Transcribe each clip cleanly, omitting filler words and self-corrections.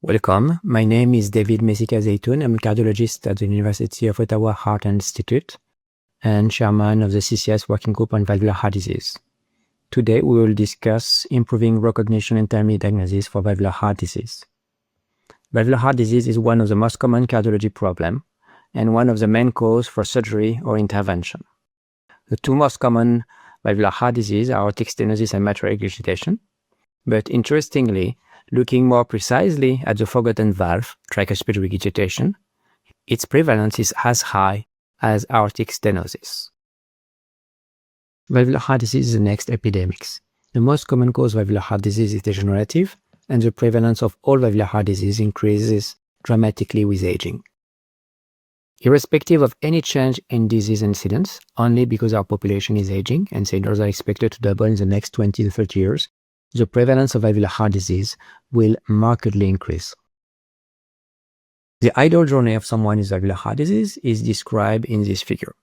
Welcome. My name is David Mesika-Zeytoun. I'm a cardiologist at the University of Ottawa Heart Institute and chairman of the CCS Working Group on Valvular Heart Disease. Today, we will discuss improving recognition and timely diagnosis for valvular heart disease. Valvular heart disease is one of the most common cardiology problems and one of the main causes for surgery or intervention. The two most common valvular heart diseases are aortic stenosis and mitral regurgitation. But interestingly, looking more precisely at the forgotten valve, tricuspid regurgitation, its prevalence is as high as aortic stenosis. Valvular heart disease is the next epidemic. The most common cause of valvular heart disease is degenerative, and the prevalence of all valvular heart disease increases dramatically with aging. Irrespective of any change in disease incidence, only because our population is aging and seniors are expected to double in the next 20 to 30 years, the prevalence of valvular heart disease will markedly increase. The ideal journey of someone with valvular heart disease is described in this figure.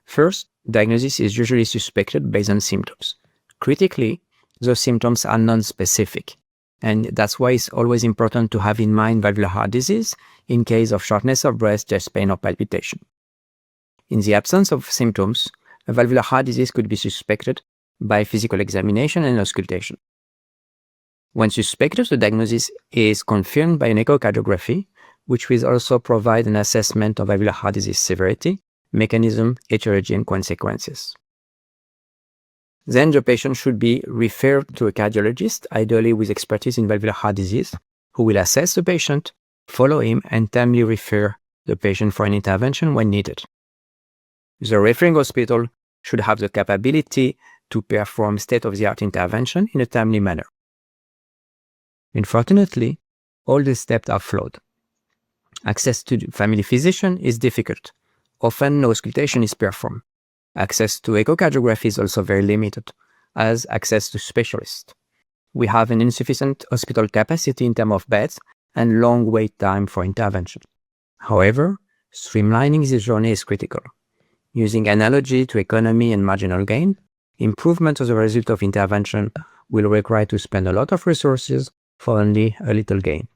First, diagnosis is usually suspected based on symptoms. Critically, those symptoms are non-specific, and that's why it's always important to have in mind valvular heart disease in case of shortness of breath, chest pain, or palpitation. In the absence of symptoms, a valvular heart disease could be suspected by physical examination and auscultation. When suspected, the diagnosis is confirmed by an echocardiography, which will also provide an assessment of valvular heart disease severity, mechanism, etiology, and consequences. Then the patient should be referred to a cardiologist, ideally with expertise in valvular heart disease, who will assess the patient, follow him, and timely refer the patient for an intervention when needed. The referring hospital should have the capability to perform state-of-the-art intervention in a timely manner. Unfortunately, all these steps are flawed. Access to the family physician is difficult. Often, no auscultation is performed. Access to echocardiography is also very limited, as access to specialists. We have an insufficient hospital capacity in terms of beds and long wait time for intervention. However, streamlining this journey is critical. Using analogy to economy and marginal gain, improvement as a result of intervention will require to spend a lot of resources for only a little gain.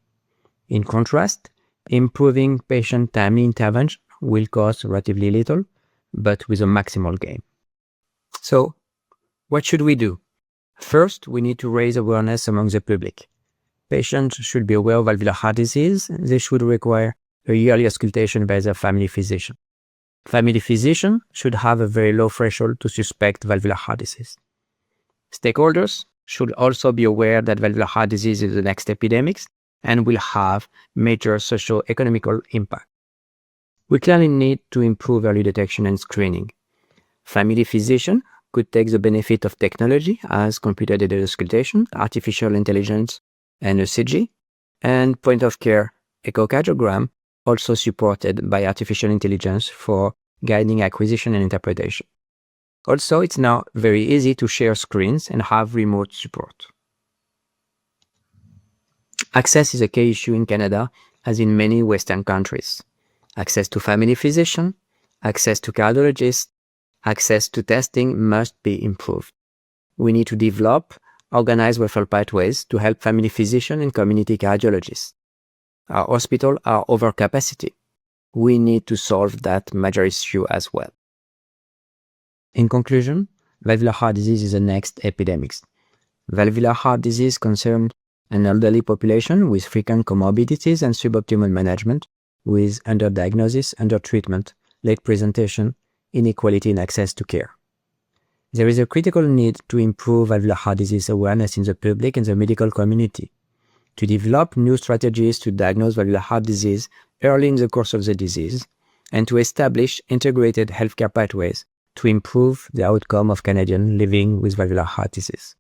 In contrast, improving patient timely intervention will cost relatively little, but with a maximal gain. So, what should we do? First, we need to raise awareness among the public. Patients should be aware of valvular heart disease. They should require a yearly auscultation by their family physician. Family physician should have a very low threshold to suspect valvular heart disease. Stakeholders should also be aware that valvular heart disease is the next epidemic and will have major socio-economical impact. We clearly need to improve early detection and screening. Family physician could take the benefit of technology as computer-aided auscultation, artificial intelligence, and ECG, and point-of-care echocardiogram, also supported by artificial intelligence for guiding acquisition and interpretation. Also, it's now very easy to share screens and have remote support. Access is a key issue in Canada, as in many Western countries. Access to family physician, access to cardiologists, access to testing must be improved. We need to develop organized referral pathways to help family physicians and community cardiologists. Our hospitals are over capacity. We need to solve that major issue as well. In conclusion, valvular heart disease is the next epidemic. Valvular heart disease concerns an elderly population with frequent comorbidities and suboptimal management, with underdiagnosis, undertreatment, late presentation, inequality in access to care. There is a critical need to improve valvular heart disease awareness in the public and the medical community, to develop new strategies to diagnose valvular heart disease early in the course of the disease, and to establish integrated healthcare pathways to improve the outcome of Canadians living with valvular heart disease.